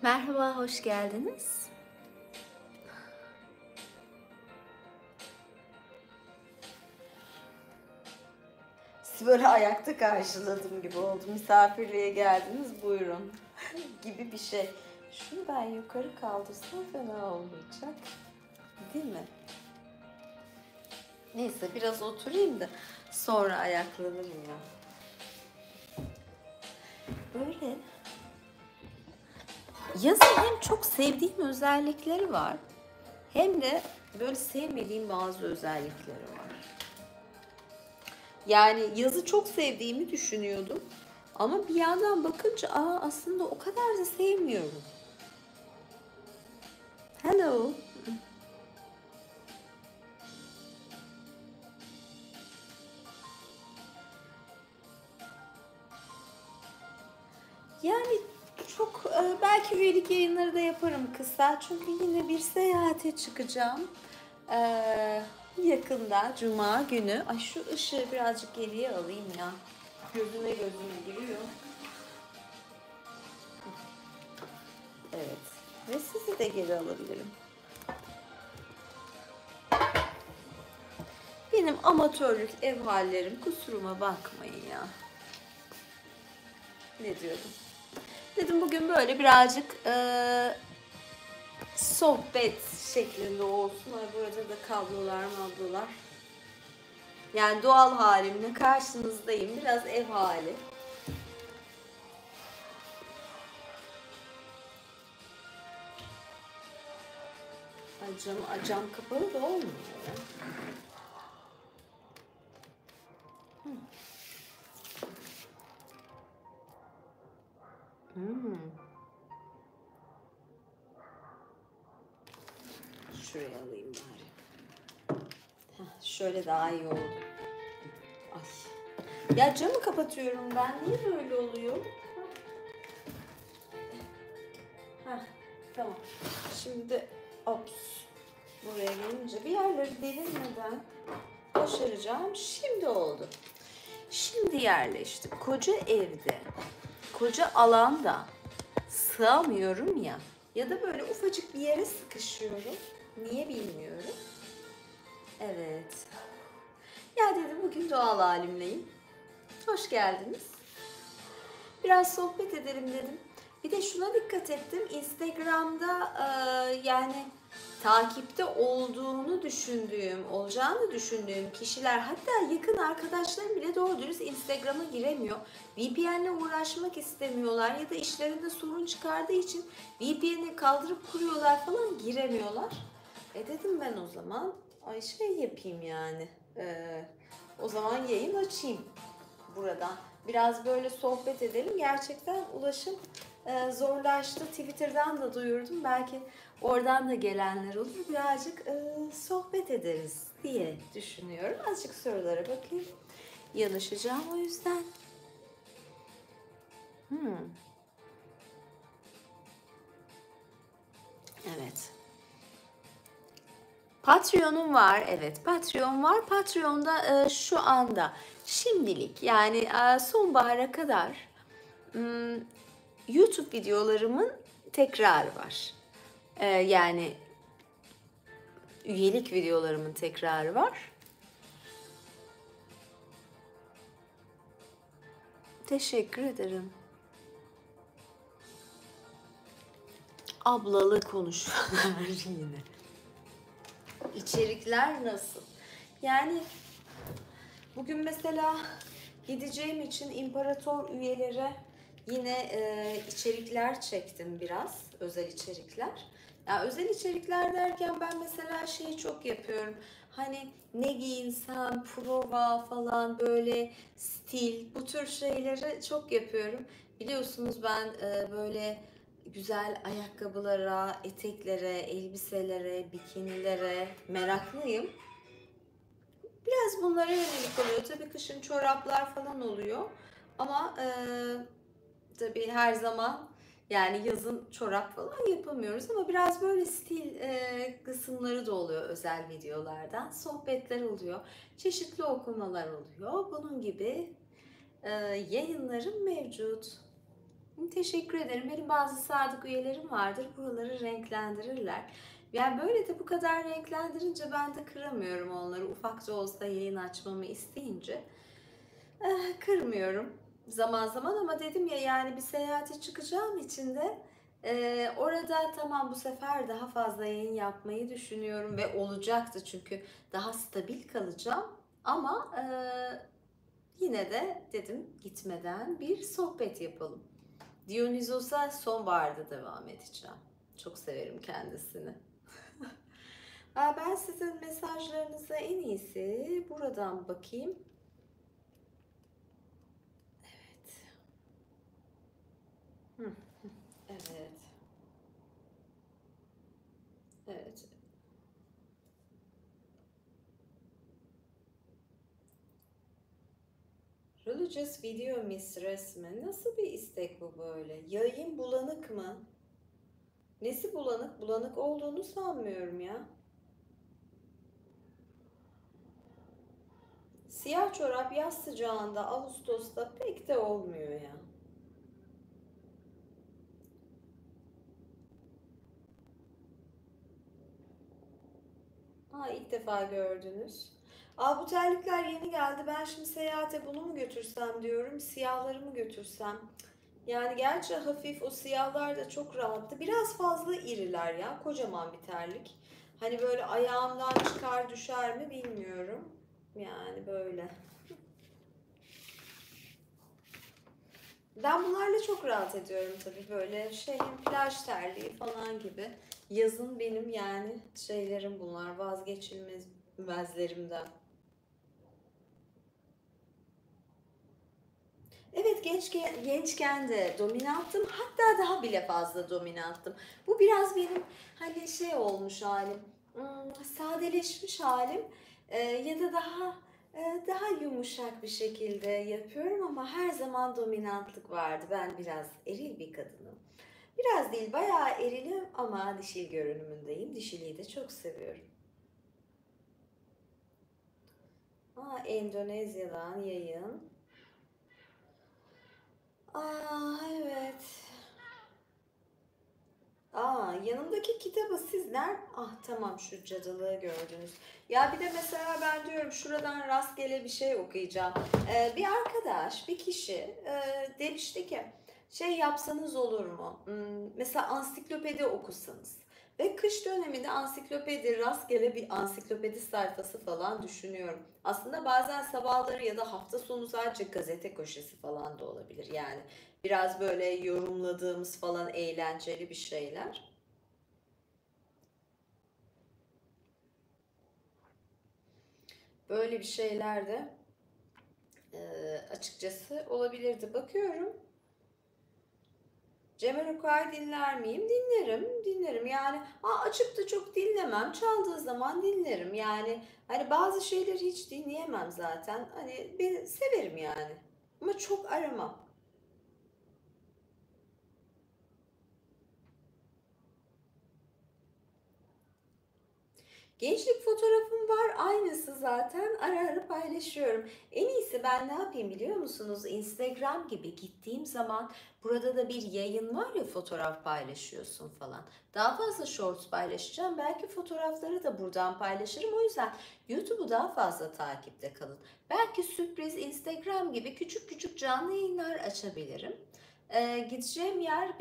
Merhaba, hoş geldiniz. Sizi böyle ayakta karşıladım gibi oldu. Misafirliğe geldiniz, buyurun gibi bir şey. Şunu ben yukarı kaldırsam fena olmayacak. Değil mi? Neyse biraz oturayım da sonra ayaklanırım ya. Böyle yazın hem çok sevdiğim özellikleri var hem de böyle sevmediğim bazı özellikleri var. Yani yazı çok sevdiğimi düşünüyordum. Ama bir yandan bakınca aslında o kadar da sevmiyorum. Hello. Yani çok belki üyelik yayınları da yaparım kısa. Çünkü yine bir seyahate çıkacağım. Yakında Cuma günü. Ay şu ışığı birazcık geriye alayım ya. Gözüme giriyor. Evet. Ve sizi de geri alabilirim. Benim amatörlük ev hallerim, kusuruma bakmayın ya. Ne diyordum? Dedim bugün böyle birazcık sohbet şeklinde olsun. Ay, burada da kablolar. Yani doğal halimle karşınızdayım. Biraz ev hali. Ay cam kapalı da olmuyor ya. Şuraya alayım bari. Şöyle daha iyi oldu. Ay. Ya camı kapatıyorum ben. Niye böyle oluyor? Tamam. Şimdi de buraya gelince bir yerleri delinmeden başaracağım. Şimdi oldu. Şimdi yerleştik. Koca evde, koca alanda sığamıyorum ya. Ya da böyle ufacık bir yere sıkışıyorum. Niye bilmiyorum. Evet. Ya dedim bugün doğal halimleyim. Hoş geldiniz. Biraz sohbet edelim dedim. Bir de şuna dikkat ettim. Instagram'da yani takipte olacağını düşündüğüm kişiler, hatta yakın arkadaşlarım bile doğru dürüst Instagram'a giremiyor. VPN'le uğraşmak istemiyorlar ya da işlerinde sorun çıkardığı için VPN'i kaldırıp kuruyorlar falan, giremiyorlar. Dedim ben o zaman yapayım yani. O zaman yayın açayım buradan. Biraz böyle sohbet edelim. Gerçekten ulaşım zorlaştı. Twitter'dan da duyurdum. Belki oradan da gelenler olur. Birazcık sohbet ederiz diye düşünüyorum. Azıcık sorulara bakayım. Yanışacağım o yüzden. Evet. Patreon'um var. Evet, Patreon var. Patreon'da şu anda şimdilik yani sonbahara kadar YouTube videolarımın tekrarı var. Yani üyelik videolarımın tekrarı var. Teşekkür ederim. Ablalı konuşmalar yine. İçerikler nasıl? Yani bugün mesela gideceğim için imparator üyelere yine içerikler çektim biraz. Özel içerikler. Ya özel içerikler derken ben mesela şeyi çok yapıyorum. Hani ne giyinsem, prova falan, böyle stil, bu tür şeyleri çok yapıyorum. Biliyorsunuz ben böyle güzel ayakkabılara, eteklere, elbiselere, bikinilere meraklıyım. Biraz bunlara yönelik oluyor. Tabii kışın çoraplar falan oluyor. Ama tabii her zaman yani yazın çorap falan yapamıyoruz. Ama biraz böyle stil kısımları da oluyor özel videolardan. Sohbetler oluyor. Çeşitli okumalar oluyor. Bunun gibi yayınlarım mevcut. Teşekkür ederim. Benim bazı sadık üyelerim vardır. Buraları renklendirirler. Yani böyle de bu kadar renklendirince ben de kıramıyorum onları. Ufakça olsa yayın açmamı isteyince. Kırmıyorum zaman zaman ama dedim ya yani bir seyahate çıkacağım için de orada tamam bu sefer daha fazla yayın yapmayı düşünüyorum ve olacaktı çünkü daha stabil kalacağım. Ama yine de dedim gitmeden bir sohbet yapalım. Dionysos'a sonbaharda devam edeceğim. Çok severim kendisini. Ben sizin mesajlarınıza en iyisi buradan bakayım. Evet. Evet. Evet. Religious Video Mistress mi? Nasıl bir istek bu böyle? Yayın bulanık mı? Nesi bulanık? Bulanık olduğunu sanmıyorum ya. Siyah çorap yaz sıcağında, Ağustos'ta pek de olmuyor ya. İlk defa gördünüz. Bu terlikler yeni geldi. Ben şimdi seyahate bunu mu götürsem diyorum. Siyahları mı götürsem? Yani gerçi hafif o siyahlar da çok rahattı. Biraz fazla iriler ya. Kocaman bir terlik. Hani böyle ayağımdan çıkar düşer mi bilmiyorum. Yani böyle. Ben bunlarla çok rahat ediyorum tabii böyle plaj terliği falan gibi. Yazın benim yani şeylerim bunlar vazgeçilmezlerimden. Evet gençken de dominanttım. Hatta daha bile fazla dominanttım. Bu biraz benim hani olmuş halim. Sadeleşmiş halim. Ya da daha yumuşak bir şekilde yapıyorum ama her zaman dominantlık vardı. Ben biraz eril bir kadınım. Biraz değil bayağı erilim ama dişil görünümündeyim. Dişiliği de çok seviyorum. Endonezya'dan yayın. Evet. Yanımdaki kitabı sizler, tamam şu cadılığı gördünüz. Ya bir de mesela ben diyorum şuradan rastgele bir şey okuyacağım. Bir arkadaş, bir kişi demişti ki yapsanız olur mu? Mesela ansiklopedi okusanız. Ve kış döneminde ansiklopedi, rastgele bir ansiklopedi sayfası falan düşünüyorum. Aslında bazen sabahları ya da hafta sonu sadece gazete köşesi falan da olabilir. Yani biraz böyle yorumladığımız falan eğlenceli bir şeyler. Böyle bir şeyler de açıkçası olabilirdi. Bakıyorum. Jamiroquai dinler miyim? Dinlerim. Yani açıp da çok dinlemem. Çaldığı zaman dinlerim. Yani hani bazı şeyleri hiç dinleyemem zaten. Hani ben severim yani. Ama çok aramam. Gençlik fotoğrafım var aynısı zaten ara ara paylaşıyorum. En iyisi ben ne yapayım biliyor musunuz? Instagram gibi gittiğim zaman burada da bir yayın var ya fotoğraf paylaşıyorsun falan. Daha fazla shorts paylaşacağım. Belki fotoğrafları da buradan paylaşırım. O yüzden YouTube'u daha fazla takipte kalın. Belki sürpriz Instagram gibi küçük küçük canlı yayınlar açabilirim. Gideceğim yer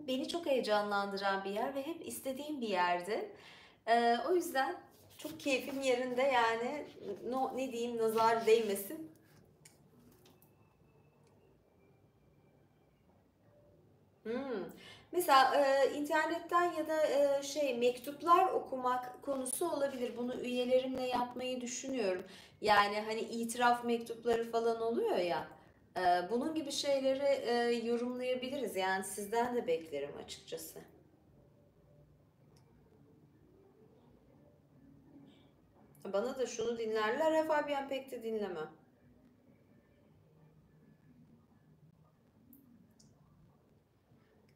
beni çok heyecanlandıran bir yer ve hep istediğim bir yerdi. O yüzden çok keyfim yerinde yani ne diyeyim nazar değmesin. Hmm. Mesela internetten ya da mektuplar okumak konusu olabilir. Bunu üyelerimle yapmayı düşünüyorum. Yani hani itiraf mektupları falan oluyor ya. Bunun gibi şeyleri yorumlayabiliriz. Yani sizden de beklerim açıkçası. Bana da şunu dinlerler. Fabian pek de dinlemem.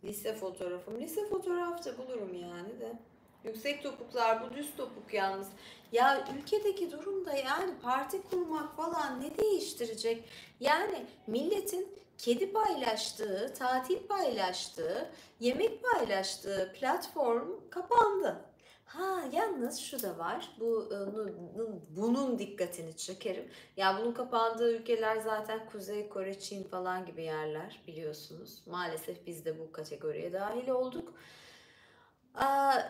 Lise fotoğrafım. Lise fotoğrafta bulurum yani de. Yüksek topuklar, bu düz topuk yalnız. Ya ülkedeki durumda yani parti kurmak falan ne değiştirecek? Yani milletin kedi paylaştığı, tatil paylaştığı, yemek paylaştığı platform kapandı. Ha, yalnız şu da var. Bunun dikkatini çekerim. Ya bunun kapandığı ülkeler zaten Kuzey Kore, Çin falan gibi yerler biliyorsunuz. Maalesef biz de bu kategoriye dahil olduk.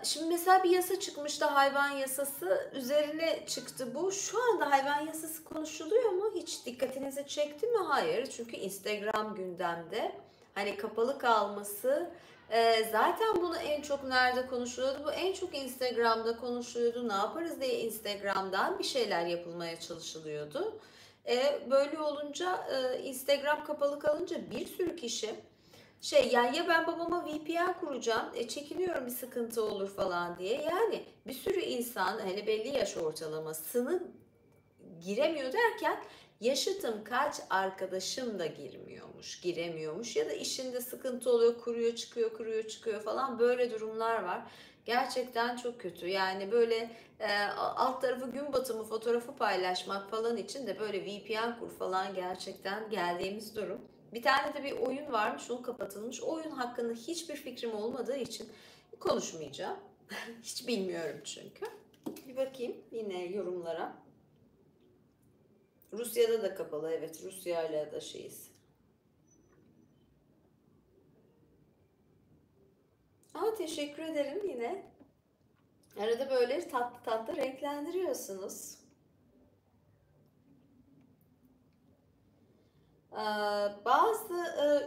Şimdi mesela bir yasa çıkmıştı, hayvan yasası üzerine çıktı bu. Şu anda hayvan yasası konuşuluyor mu? Hiç dikkatinizi çekti mi? Hayır. Çünkü Instagram gündemde. Hani kapalı kalması. Zaten bunu en çok nerede konuşuluyordu? Bu en çok Instagram'da konuşuluyordu. Ne yaparız diye Instagram'dan bir şeyler yapılmaya çalışılıyordu. Böyle olunca Instagram kapalı kalınca bir sürü kişi yani ya ben babama VPN kuracağım, çekiniyorum bir sıkıntı olur falan diye. Yani bir sürü insan hele belli yaş ortalamasını giremiyor derken yaşıtım kaç arkadaşım da giremiyormuş ya da işinde sıkıntı oluyor, kuruyor çıkıyor, kuruyor çıkıyor falan, böyle durumlar var. Gerçekten çok kötü. Yani böyle alt tarafı gün batımı fotoğrafı paylaşmak falan için de böyle VPN kur falan, gerçekten geldiğimiz durum. Bir tane de bir oyun varmış, o kapatılmış. O oyun hakkında hiçbir fikrim olmadığı için konuşmayacağım. Hiç bilmiyorum çünkü. Bir bakayım yine yorumlara. Rusya'da da kapalı, evet. Rusya ile da şeyiz. Teşekkür ederim yine. Arada böyle tatlı tatlı renklendiriyorsunuz. Bazı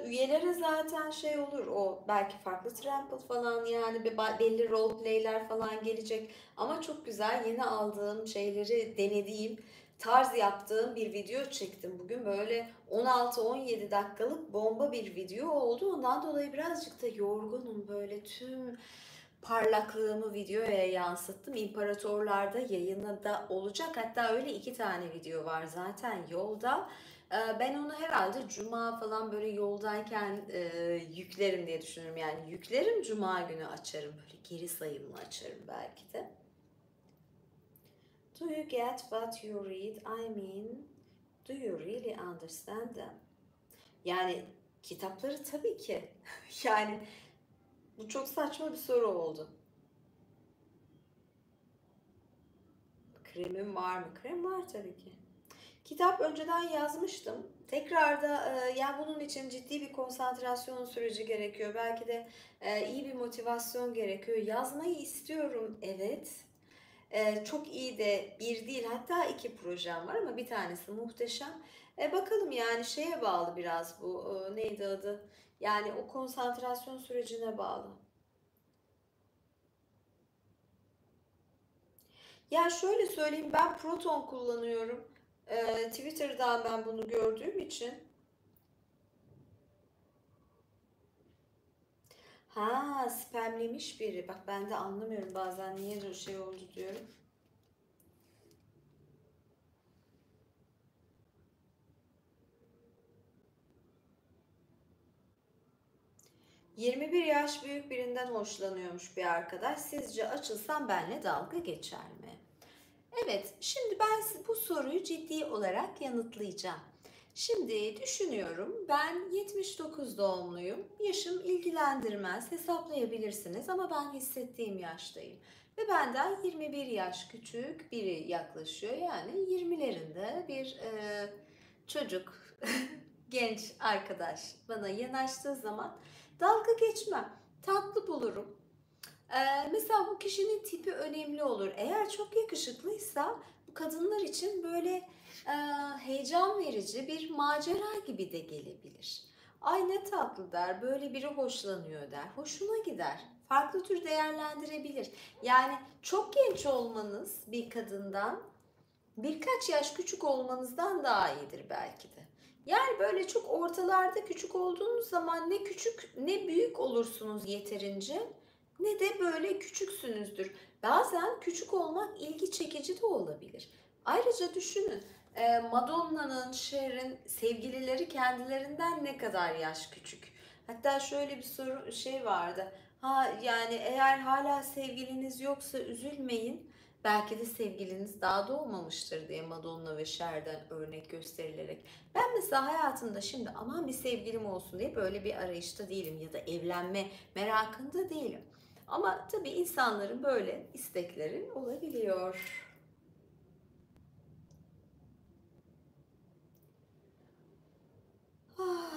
üyelere zaten şey olur, o belki farklı trample falan, yani belli role play'ler falan gelecek, ama çok güzel yeni aldığım şeyleri denediğim, tarz yaptığım bir video çektim bugün. Böyle 16-17 dakikalık bomba bir video oldu, ondan dolayı birazcık da yorgunum, böyle tüm parlaklığımı videoya yansıttım. İmparatorlar'da yayını da olacak, hatta öyle 2 tane video var zaten yolda. Ben onu herhalde cuma falan böyle yoldayken yüklerim diye düşünüyorum. Yani yüklerim, cuma günü açarım. Böyle geri sayımla açarım belki de. Do you get what you read? I mean, do you really understand them? Yani kitapları tabii ki. Yani bu çok saçma bir soru oldu. Kremim var mı? Krem var tabii ki. Kitap önceden yazmıştım. Tekrar da yani bunun için ciddi bir konsantrasyon süreci gerekiyor. Belki de iyi bir motivasyon gerekiyor. Yazmayı istiyorum, evet. Çok iyi de bir değil, hatta 2 projem var ama bir tanesi muhteşem. Bakalım, yani şeye bağlı biraz bu. Neydi adı? Yani o konsantrasyon sürecine bağlı. Ya şöyle söyleyeyim, ben Proton kullanıyorum. Twitter'dan ben bunu gördüğüm için. Ha, spamlemiş biri. Bak ben de anlamıyorum bazen niye öyle şey oldu diyorum. 21 yaş büyük birinden hoşlanıyormuş bir arkadaş. Sizce açılsam benle dalga geçer mi? Evet, şimdi ben bu soruyu ciddi olarak yanıtlayacağım. Şimdi düşünüyorum, ben 79 doğumluyum. Yaşım ilgilendirmez, hesaplayabilirsiniz, ama ben hissettiğim yaştayım. Ve benden 21 yaş küçük biri yaklaşıyor. Yani 20'lerinde bir çocuk, genç arkadaş bana yanaştığı zaman dalga geçmem, tatlı bulurum. Mesela bu kişinin tipi önemli olur. Eğer çok yakışıklıysa bu kadınlar için böyle heyecan verici bir macera gibi de gelebilir. Ay ne tatlı der, böyle biri hoşlanıyor der, hoşuna gider. Farklı tür değerlendirebilir. Yani çok genç olmanız bir kadından birkaç yaş küçük olmanızdan daha iyidir belki de. Yani böyle çok ortalarda küçük olduğunuz zaman ne küçük ne büyük olursunuz yeterince, ne de böyle küçüksünüzdür. Bazen küçük olmak ilgi çekici de olabilir. Ayrıca düşünün, Madonna'nın, Cher'in sevgilileri kendilerinden ne kadar yaş küçük. Hatta şöyle bir şey vardı. Ha yani eğer hala sevgiliniz yoksa üzülmeyin. Belki de sevgiliniz daha doğmamıştır diye Madonna ve Cher'den örnek gösterilerek. Ben mesela hayatımda şimdi aman bir sevgilim olsun diye böyle bir arayışta değilim ya da evlenme merakında değilim. Ama tabii insanların böyle istekleri olabiliyor. Ah.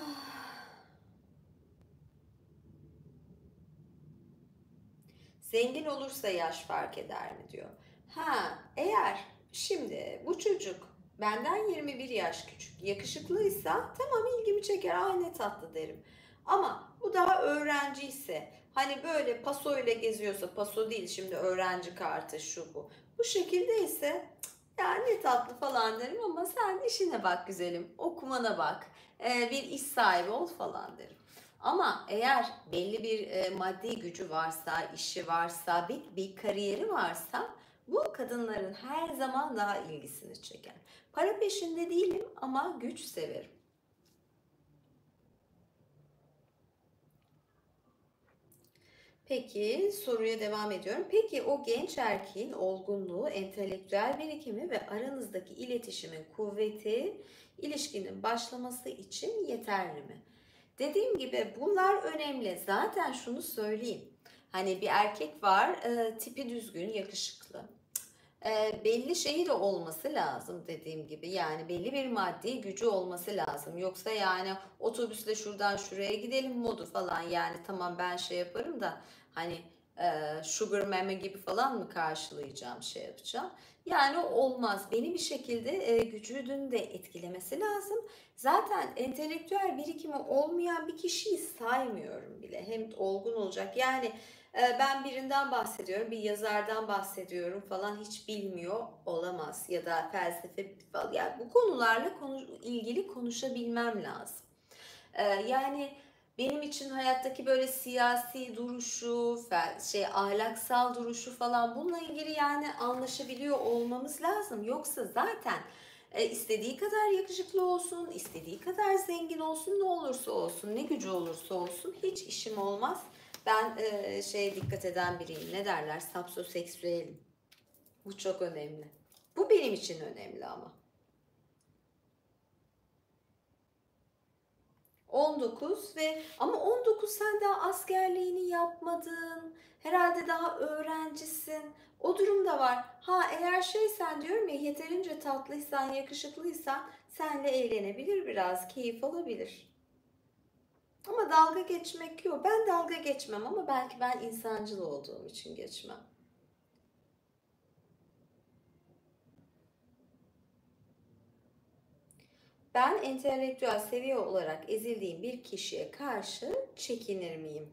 Zengin olursa yaş fark eder mi diyor. Ha, eğer şimdi bu çocuk benden 21 yaş küçük, yakışıklıysa tamam ilgimi çeker, aa ne tatlı derim. Ama bu daha öğrenciyse, hani böyle paso ile geziyorsa, paso değil şimdi öğrenci kartı şu bu. Bu şekilde ise ya ne tatlı falan derim ama sen işine bak güzelim, okumana bak, bir iş sahibi ol falan derim. Ama eğer belli bir maddi gücü varsa, işi varsa, bir kariyeri varsa bu kadınların her zaman daha ilgisini çeker. Para peşinde değilim ama güç severim. Peki soruya devam ediyorum. Peki o genç erkeğin olgunluğu, entelektüel birikimi ve aranızdaki iletişimin kuvveti ilişkinin başlaması için yeterli mi? Dediğim gibi bunlar önemli. Zaten şunu söyleyeyim. Hani bir erkek var, tipi düzgün, yakışıklı. Belli şeyi de olması lazım dediğim gibi. Yani belli bir maddi gücü olması lazım. Yoksa yani otobüsle şuradan şuraya gidelim modu falan. Yani tamam ben şey yaparım da hani sugar mama gibi falan mı karşılayacağım şey yapacağım. Yani olmaz. Beni bir şekilde gücünün de etkilemesi lazım. Zaten entelektüel birikimi olmayan bir kişiyi saymıyorum bile. Hem olgun olacak. Yani ben birinden bahsediyorum, bir yazardan bahsediyorum falan hiç bilmiyor olamaz ya da felsefe falan. Yani bu konularla ilgili konuşabilmem lazım. Yani benim için hayattaki böyle siyasi duruşu, ahlaksal duruşu falan bununla ilgili yani anlaşabiliyor olmamız lazım. Yoksa zaten istediği kadar yakışıklı olsun, istediği kadar zengin olsun, ne olursa olsun, ne gücü olursa olsun hiç işim olmaz. Ben şeye dikkat eden biriyim. Ne derler? Sapsoseksüelim. Bu çok önemli. Bu benim için önemli ama. 19 ve ama 19 sen daha askerliğini yapmadın. Herhalde daha öğrencisin. O durum da var. Ha eğer şeysen diyorum ya yeterince tatlıysan, yakışıklıysan senle eğlenebilir biraz, keyif alabilir. Ama dalga geçmek yok. Ben dalga geçmem ama belki ben insancıl olduğum için geçmem. Ben entelektüel seviye olarak ezildiğim bir kişiye karşı çekinir miyim?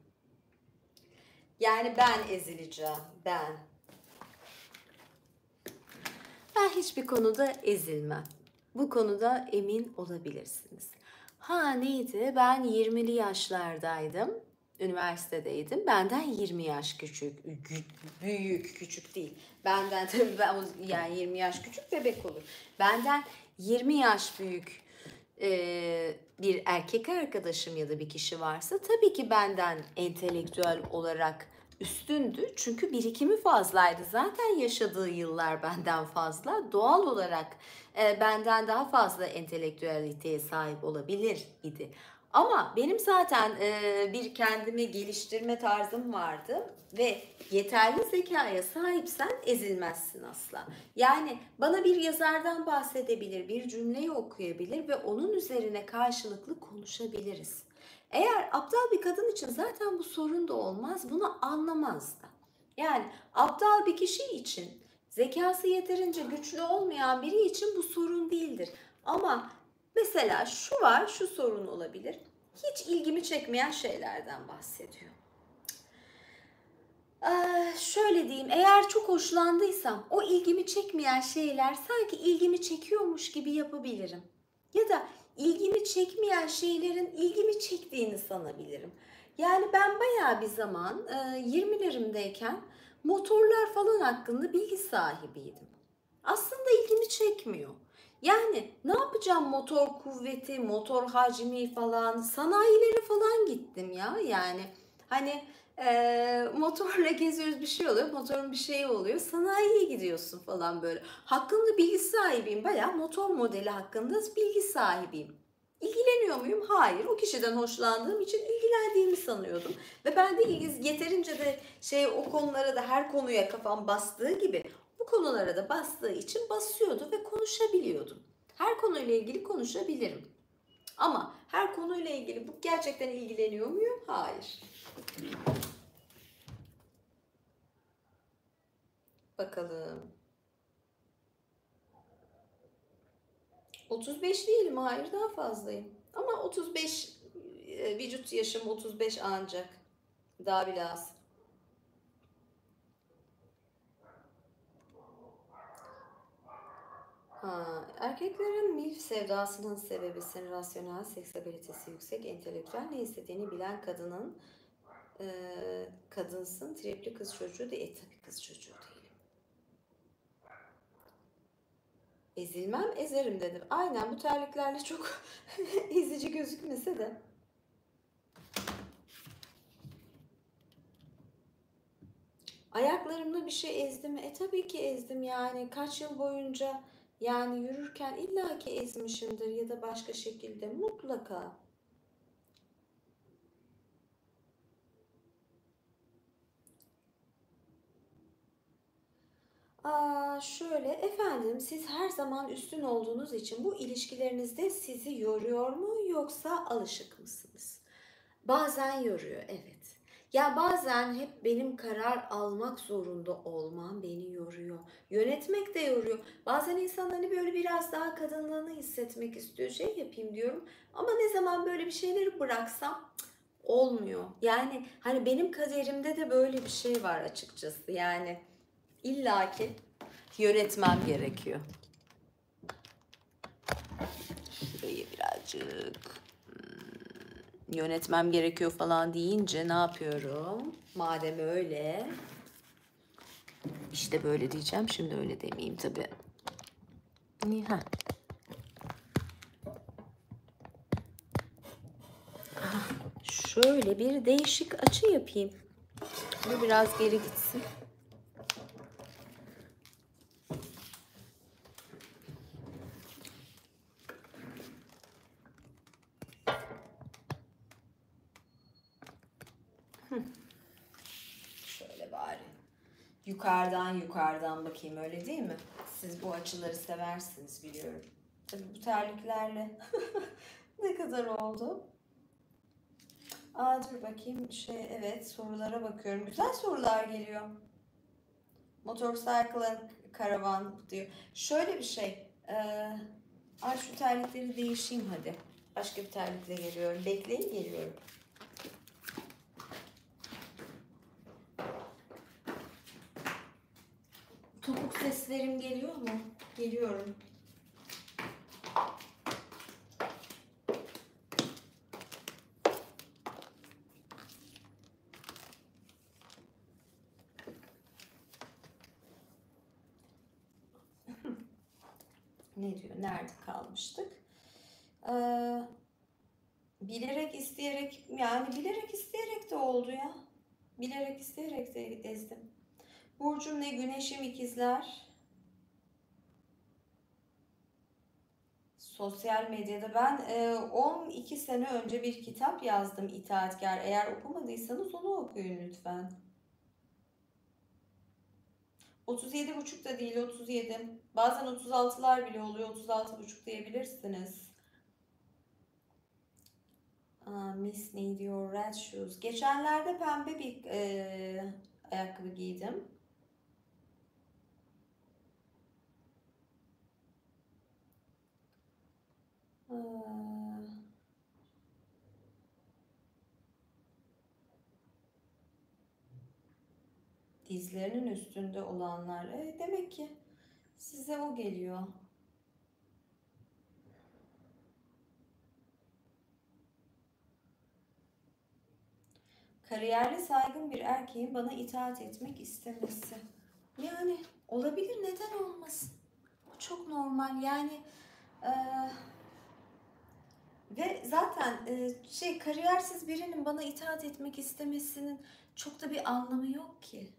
Yani ben ezileceğim, ben. Ben hiçbir konuda ezilmem. Bu konuda emin olabilirsiniz. Ha neydi? Ben 20'li yaşlardaydım. Üniversitedeydim. Benden 20 yaş küçük, büyük, küçük değil. Benden tabii yani 20 yaş küçük bebek olur. Benden 20 yaş büyük bir erkek arkadaşım ya da bir kişi varsa tabii ki benden entelektüel olarak üstündü. Çünkü birikimi fazlaydı. Zaten yaşadığı yıllar benden fazla. Doğal olarak benden daha fazla entelektüeliteye sahip olabilir idi. Ama benim zaten bir kendimi geliştirme tarzım vardı ve yeterli zekaya sahipsen ezilmezsin asla. Yani bana bir yazardan bahsedebilir, bir cümleyi okuyabilir ve onun üzerine karşılıklı konuşabiliriz. Eğer aptal bir kadın için zaten bu sorun da olmaz, bunu anlamaz da. Yani aptal bir kişi için, zekası yeterince güçlü olmayan biri için bu sorun değildir. Ama mesela şu var, şu sorun olabilir. Hiç ilgimi çekmeyen şeylerden bahsediyor. Şöyle diyeyim, eğer çok hoşlandıysam o ilgimi çekmeyen şeyler sanki ilgimi çekiyormuş gibi yapabilirim. Ya da ilgimi çekmeyen şeylerin ilgimi çektiğini sanabilirim. Yani ben bayağı bir zaman 20'lerimdeyken motorlar falan hakkında bilgi sahibiydim. Aslında ilgimi çekmiyor. Yani ne yapacağım motor kuvveti, motor hacmi falan, sanayilere falan gittim ya yani. Hani motorla geziyoruz, bir şey oluyor. Motorun bir şeyi oluyor. Sanayiye gidiyorsun falan böyle. Hakkında bilgi sahibiyim. Bayağı motor modeli hakkında bilgi sahibiyim. İlgileniyor muyum? Hayır. O kişiden hoşlandığım için ilgilendiğimi sanıyordum. Ve ben de yeterince de o konulara da, her konuya kafam bastığı gibi bu konulara da bastığı için basıyordu ve konuşabiliyordum. Her konuyla ilgili konuşabilirim. Ama her konuyla ilgili bu gerçekten ilgileniyor muyum? Hayır. Bakalım. 35 değilim. Hayır, daha fazlayım. Ama 35 vücut yaşım 35 ancak. Daha bile az. Erkeklerin milf sevdasının sebebi rasyonel, seksabilitesi yüksek, entelektüel, ne istediğini bilen kadınsın, tripli kız çocuğu değil. Tabii kız çocuğu değilim. Ezilmem, ezerim dedim. Aynen, bu terliklerle çok ezici gözükmese de. Ayaklarımda bir şey ezdim mi? Tabii ki ezdim yani. Kaç yıl boyunca yani yürürken illaki ezmişimdir ya da başka şekilde mutlaka. Şöyle efendim, siz her zaman üstün olduğunuz için bu ilişkilerinizde sizi yoruyor mu yoksa alışık mısınız? Bazen yoruyor, evet. Ya bazen hep benim karar almak zorunda olmam beni yoruyor. Yönetmek de yoruyor. Bazen insan hani böyle biraz daha kadınlığını hissetmek istiyor. Şey yapayım diyorum. Ama ne zaman böyle bir şeyleri bıraksam olmuyor. Yani hani benim kaderimde de böyle bir şey var açıkçası. Yani illaki yönetmem gerekiyor. Şurayı birazcık yönetmem gerekiyor falan deyince ne yapıyorum? Madem öyle, işte böyle diyeceğim. Şimdi öyle demeyeyim tabii. Heh. Şöyle bir değişik açı yapayım. Bu biraz geri gitsin. Şöyle bari. Yukarıdan bakayım, öyle değil mi? Siz bu açıları seversiniz biliyorum. Tabii bu terliklerle ne kadar oldu? Dur bakayım, evet, sorulara bakıyorum. Güzel sorular geliyor. Motorcycle karavan diyor. Şöyle bir şey. Şu terlikleri değişeyim hadi. Başka bir terlikle geliyorum. Bekleyin, geliyorum. Topuk seslerim geliyor mu? Geliyorum. Ne diyor? Nerede kalmıştık? Bilerek isteyerek, yani bilerek isteyerek de oldu ya. Bilerek isteyerek de ezdim. Burcum ne? Güneşim ikizler. Sosyal medyada ben 12 sene önce bir kitap yazdım, İtaatkar. Eğer okumadıysanız onu okuyun lütfen. 37,5 da değil, 37. Bazen 36'lar bile oluyor. 36,5 diyebilirsiniz. Miss ne diyor? Red shoes. Geçenlerde pembe bir ayakkabı giydim. Dizlerinin üstünde olanlar. Demek ki size o geliyor. Kariyerli saygın bir erkeğin bana itaat etmek istemesi. Yani olabilir, neden olmasın? Bu çok normal. Yani Ve zaten kariyersiz birinin bana itaat etmek istemesinin çok da bir anlamı yok ki.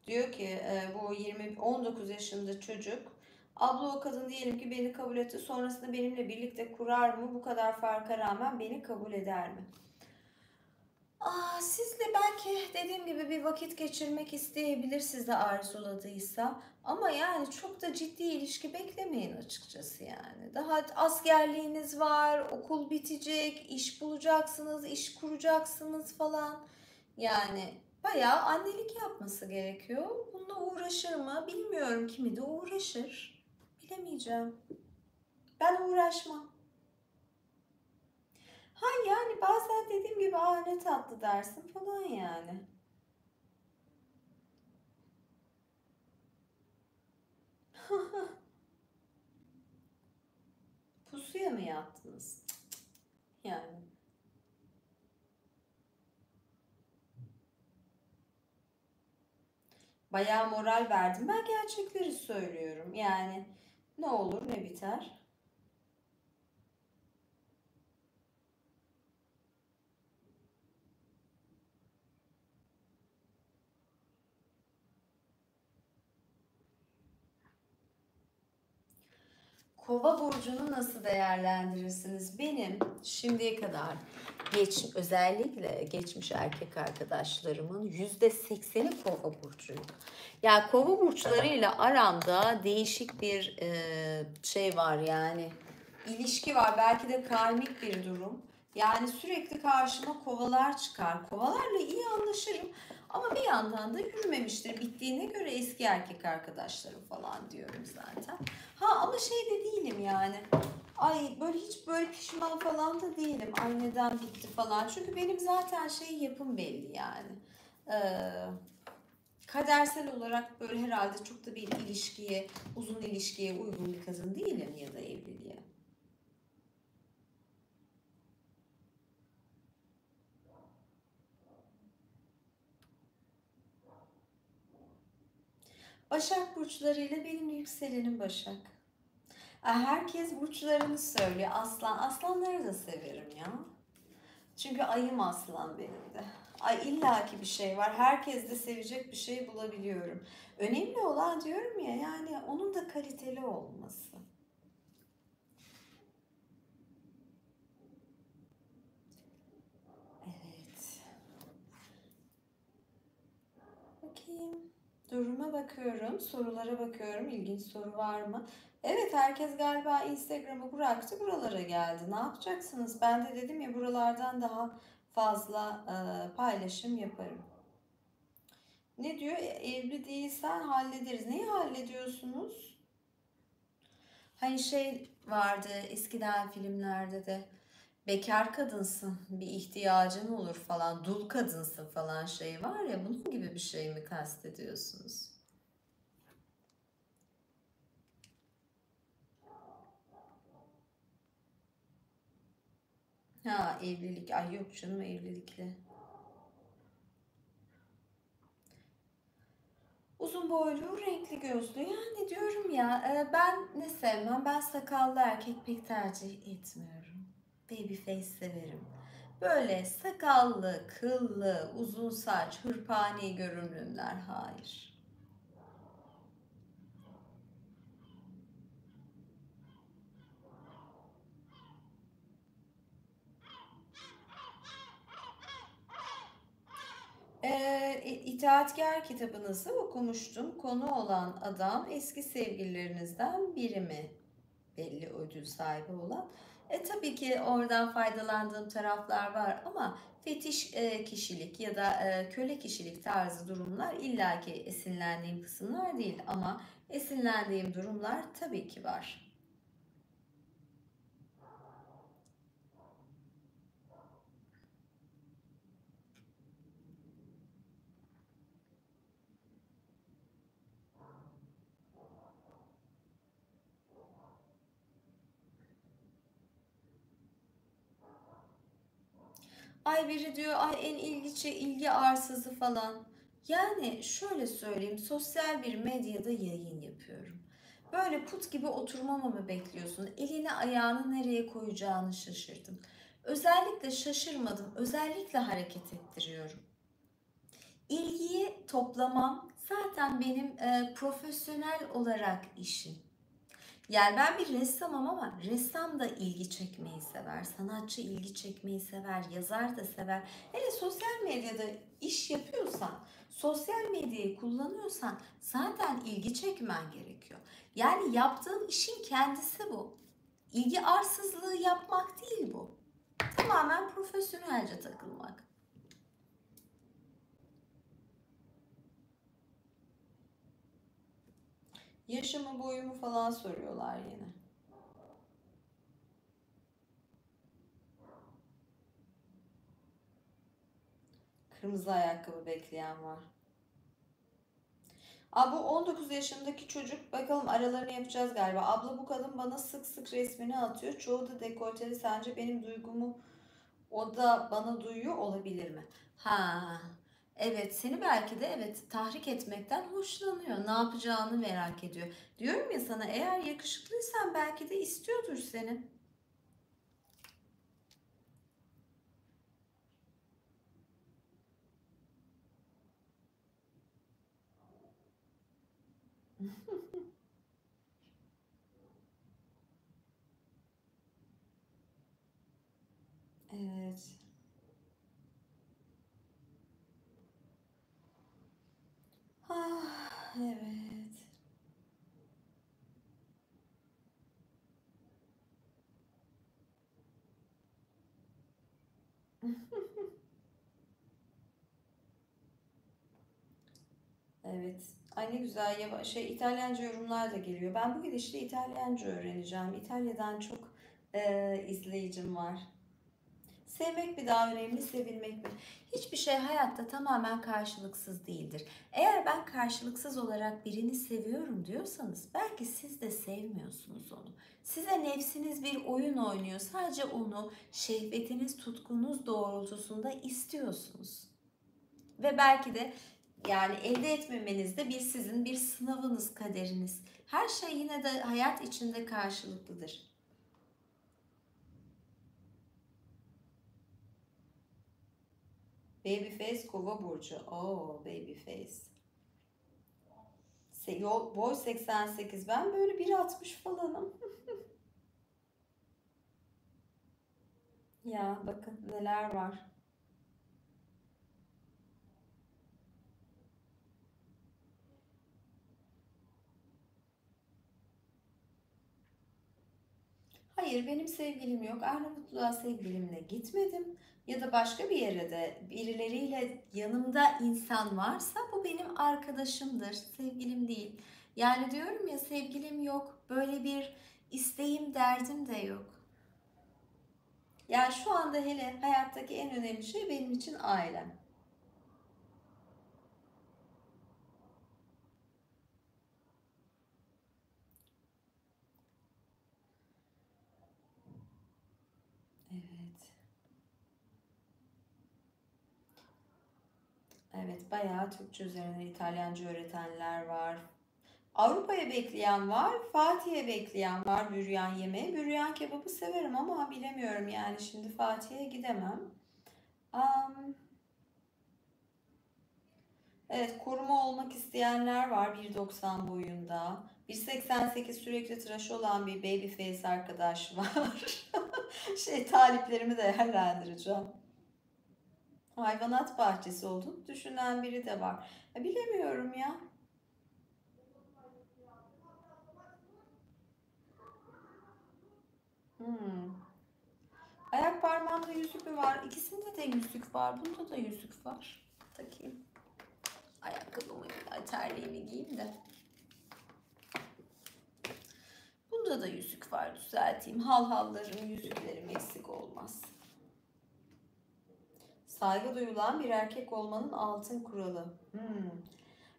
Diyor ki bu 19 yaşında çocuk, abla o kadın diyelim ki beni kabul etti, sonrasında benimle birlikte kurar mı, bu kadar farka rağmen beni kabul eder mi? Sizle belki dediğim gibi bir vakit geçirmek isteyebilir, sizde arzuladıysa, ama yani çok da ciddi ilişki beklemeyin açıkçası yani. Daha askerliğiniz var, okul bitecek, iş bulacaksınız, iş kuracaksınız falan. Yani bayağı annelik yapması gerekiyor. Bununla uğraşır mı? Bilmiyorum, kimi de uğraşır. Bilemeyeceğim. Ben uğraşmam. Ha yani bazen dediğim gibi ne tatlı dersin falan yani. Pusuya mı yattınız? Yani bayağı moral verdim. Ben gerçekleri söylüyorum. Yani ne olur ne biter. Kova burcunu nasıl değerlendirirsiniz? Benim şimdiye kadar özellikle geçmiş erkek arkadaşlarımın %80'i kova burcuydu. Yani kova burçlarıyla aramda değişik bir şey var yani, ilişki var. Belki de karmik bir durum. Yani sürekli karşıma kovalar çıkar. Kovalarla iyi anlaşırım. Ama bir yandan da yürümemiştir. Bittiğine göre eski erkek arkadaşlarım falan diyorum zaten. Ha ama şey de değilim yani. Ay böyle hiç böyle pişman falan da değilim. Ay neden bitti falan. Çünkü benim zaten yapım belli yani. Ee, Kadersel olarak böyle herhalde çok da bir uzun ilişkiye uygun bir kadın değilim ya da evliliğe. Başak burçlarıyla benim yükselenim Başak. Herkes burçlarını söylüyor. Aslanları da severim ya. Çünkü ayım aslan benim de. Ay illaki bir şey var. Herkes de sevecek bir şey bulabiliyorum. Önemli olan diyorum ya, yani onun da kaliteli olması. Evet. Bakayım. Duruma bakıyorum, sorulara bakıyorum. İlginç soru var mı? Evet, herkes galiba Instagram'ı bıraktı, buralara geldi. Ne yapacaksınız? Ben de dedim ya, buralardan daha fazla paylaşım yaparım. Ne diyor? Evli değilsen hallederiz. Neyi hallediyorsunuz? Hani vardı eskiden filmlerde de, bekar kadınsın, bir ihtiyacın olur falan, dul kadınsın falan var ya, bunun gibi bir şey mi kastediyorsunuz? Ha, evlilik. Ay yok canım, evlilikle. Uzun boylu, renkli gözlü. Yani diyorum ya, ben ne sevmem. Ben sakallı erkek pek tercih etmiyorum. Baby face severim. Böyle sakallı, kıllı, uzun saç, hırpani görünümler hayır. İtaatkar kitabınızı okumuştum. Konu olan adam eski sevgililerinizden biri mi? Belli ödül sahibi olan. Tabii ki oradan faydalandığım taraflar var ama fetiş kişilik ya da köle kişilik tarzı durumlar illaki esinlendiğim kısımlar değil, ama esinlendiğim durumlar tabii ki var. Ay biri diyor ay en ilgi arsızı falan. Yani şöyle söyleyeyim, sosyal bir medyada yayın yapıyorum. Böyle put gibi oturmamı mı bekliyorsun? Elini ayağını nereye koyacağını şaşırdım. Özellikle şaşırmadım. Özellikle hareket ettiriyorum. İlgiyi toplamam zaten benim profesyonel olarak işim. Yani ben bir ressamım ama ressam da ilgi çekmeyi sever, sanatçı ilgi çekmeyi sever, yazar da sever. Hele sosyal medyada iş yapıyorsan, sosyal medyayı kullanıyorsan zaten ilgi çekmen gerekiyor. Yani yaptığın işin kendisi bu. İlgi arsızlığı yapmak değil bu. Tamamen profesyonelce takılmak. Yaşımı boyumu falan soruyorlar yine. Kırmızı ayakkabı bekleyen var. Aa, bu 19 yaşındaki çocuk, bakalım aralarını yapacağız galiba. Abla bu kadın bana sık sık resmini atıyor. Çoğu da dekolteli. Sence benim duygumu o da bana duyuyor olabilir mi? Ha, evet, seni belki de evet tahrik etmekten hoşlanıyor. Ne yapacağını merak ediyor. Diyorum ya sana, eğer yakışıklıysan belki de istiyordur seni. Evet. Ah, evet. Evet. Ay ne güzel İtalyanca yorumlar da geliyor. Ben bu gidişle İtalyanca öğreneceğim. İtalya'dan çok izleyicim var. Sevmek mi daha önemli, sevilmek mi? Hiçbir şey hayatta tamamen karşılıksız değildir. Eğer ben karşılıksız olarak birini seviyorum diyorsanız belki siz de sevmiyorsunuz onu. Size nefsiniz bir oyun oynuyor. Sadece onu şehvetiniz, tutkunuz doğrultusunda istiyorsunuz. Ve belki de yani elde etmemeniz de bir sizin bir sınavınız, kaderiniz. Her şey yine de hayat içinde karşılıklıdır. Babyface Kova burcu. Oo, babyface. Boy 88. Ben böyle 1,60 falanım. Ya bakın neler var. Hayır, benim sevgilim yok. Arnavutluğa sevgilimle gitmedim. Ya da başka bir yere de birileriyle yanımda insan varsa bu benim arkadaşımdır. Sevgilim değil. Yani diyorum ya, sevgilim yok. Böyle bir isteğim, derdim de yok. Yani şu anda hele hayattaki en önemli şey benim için ailem. Evet. Evet, bayağı Türkçe üzerinden İtalyanca öğretenler var. Avrupa'ya bekleyen var, Fatih'e bekleyen var büryan yemeği. Büryan kebabı severim ama bilemiyorum yani şimdi Fatih'e gidemem. Am, evet, koruma olmak isteyenler var 1,90 boyunda. 1,88 sürekli tıraşı olan bir babyface arkadaş var. Taliplerimi değerlendireceğim. Hayvanat bahçesi olduğunu düşünen biri de var. Bilemiyorum ya. Hmm. Ayak parmağımda yüzük mü var? İkisinde de yüzük var. Bunda da yüzük var. Takayım. Ayakkabımı, terliğimi giyeyim de. Bunda da yüzük var. Düzelteyim. Halhalların yüzüklerim eksik olmaz. Saygı duyulan bir erkek olmanın altın kuralı.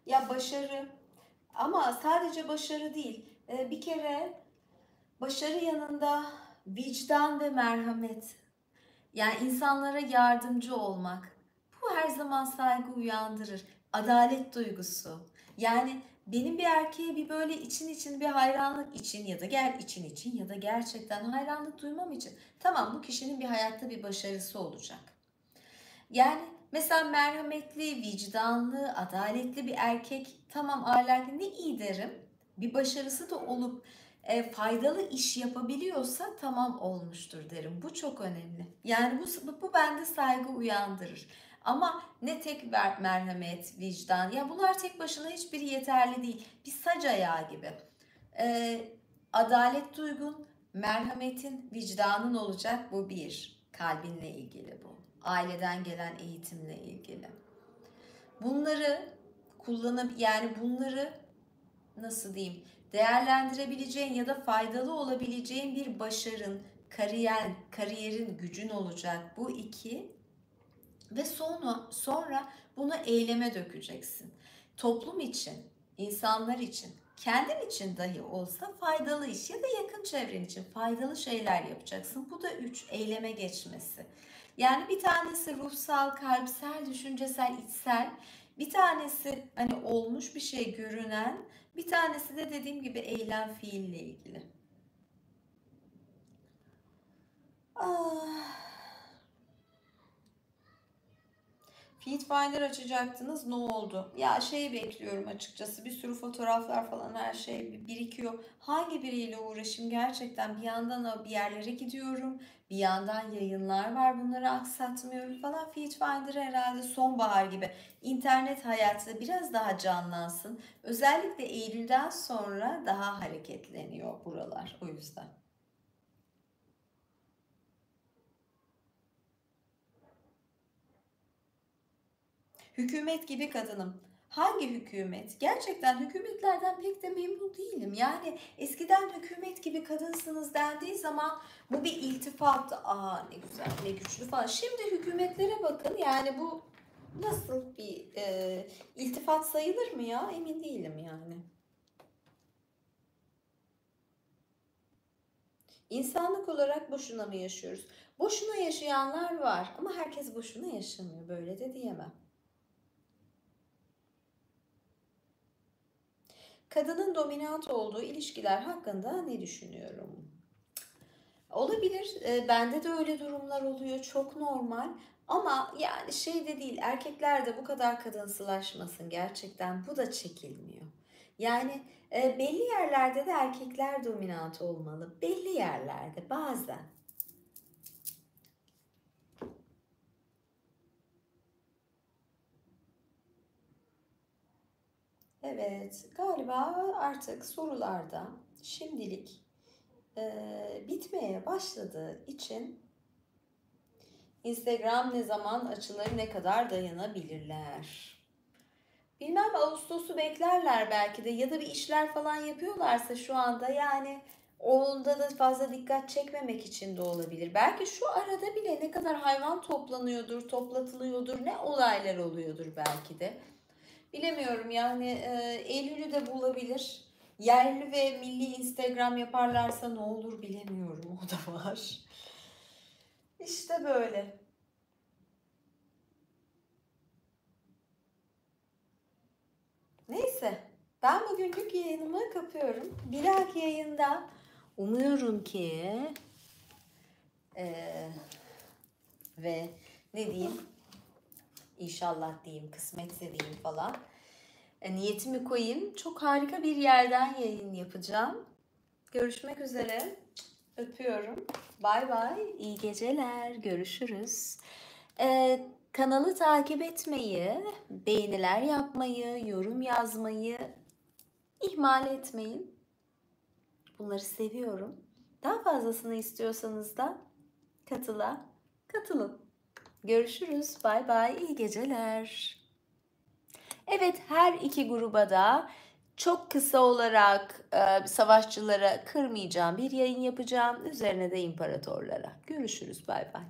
Ya başarı. Ama sadece başarı değil. Bir kere başarı yanında vicdan ve merhamet. Yani insanlara yardımcı olmak. Bu her zaman saygı uyandırır. Adalet duygusu. Yani benim bir erkeğe bir böyle için bir hayranlık için ya da için ya da gerçekten hayranlık duymam için tamam, bu kişinin bir hayatta bir başarısı olacak. Yani mesela merhametli, vicdanlı, adaletli bir erkek, tamam ahlaklı, ne iyi derim. Bir başarısı da olup faydalı iş yapabiliyorsa tamam, olmuştur derim. Bu çok önemli. Yani bu bende saygı uyandırır. Ama ne tek merhamet, vicdan, ya bunlar tek başına hiçbiri yeterli değil. Bir sac ayağı gibi. E, Adalet duygun, merhametin, vicdanın olacak, bu bir. Kalbinle ilgili bu. Aileden gelen eğitimle ilgili. Bunları bunları nasıl diyeyim, değerlendirebileceğin ya da faydalı olabileceğin bir başarın, kariyerin, gücün olacak. Bu iki. Ve sonra bunu eyleme dökeceksin. Toplum için, insanlar için, kendin için dahi olsa faydalı iş ya da yakın çevren için faydalı şeyler yapacaksın. Bu da 3, eyleme geçmesi. Yani bir tanesi ruhsal, kalpsel, düşüncesel, içsel. Bir tanesi hani olmuş bir şey, görünen. Bir tanesi de dediğim gibi eylem, fiille ilgili. Ah. Feedfinder açacaktınız, ne oldu? Ya bekliyorum açıkçası, bir sürü fotoğraflar falan, her şey birikiyor. Hangi biriyle uğraşayım gerçekten? Bir yandan bir yerlere gidiyorum, bir yandan yayınlar var, bunları aksatmıyorum falan. Feedfinder herhalde sonbahar gibi internet hayatı biraz daha canlansın. Özellikle Eylül'den sonra daha hareketleniyor buralar, o yüzden. Hükümet gibi kadınım. Hangi hükümet? Gerçekten hükümetlerden pek de memnun değilim. Yani eskiden hükümet gibi kadınsınız dendiği zaman bu bir iltifattı. Aa, ne güzel, ne güçlü falan. Şimdi hükümetlere bakın, yani bu nasıl bir iltifat sayılır mı ya? Emin değilim yani. İnsanlık olarak boşuna mı yaşıyoruz? Boşuna yaşayanlar var ama herkes boşuna yaşamıyor. Böyle de diyemem. Kadının dominant olduğu ilişkiler hakkında ne düşünüyorum? Olabilir. Bende de öyle durumlar oluyor. Çok normal. Ama yani de değil. Erkekler de bu kadar kadınsılaşmasın gerçekten. Bu da çekilmiyor. Yani belli yerlerde de erkekler dominant olmalı. Belli yerlerde bazen. Evet, galiba artık sorularda şimdilik bitmeye başladığı için Instagram ne zaman açılır, ne kadar dayanabilirler? Bilmem, Ağustos'u beklerler belki de, ya da bir işler falan yapıyorlarsa şu anda, yani onda da fazla dikkat çekmemek için de olabilir. Belki şu arada bile ne kadar hayvan toplanıyordur, toplatılıyordur, ne olaylar oluyordur belki de. Bilemiyorum yani, Eylül'ü de bulabilir. Yerli ve milli Instagram yaparlarsa ne olur bilemiyorum, o da var. İşte böyle. Neyse, ben bugünlük yayınımı kapıyorum. Bir dahaki yayında umuyorum ki ve ne diyeyim, İnşallah diyeyim, kısmetse diyeyim falan. Niyetimi koyayım. Çok harika bir yerden yayın yapacağım. Görüşmek üzere. Öpüyorum. Bay bay. İyi geceler. Görüşürüz. Kanalı takip etmeyi, beğeniler yapmayı, yorum yazmayı ihmal etmeyin. Bunları seviyorum. Daha fazlasını istiyorsanız da katılın. Görüşürüz. Bay bay. İyi geceler. Evet, her iki gruba da çok kısa olarak savaşçılara kırmayacağım bir yayın yapacağım. Üzerine de imparatorlara. Görüşürüz. Bay bay.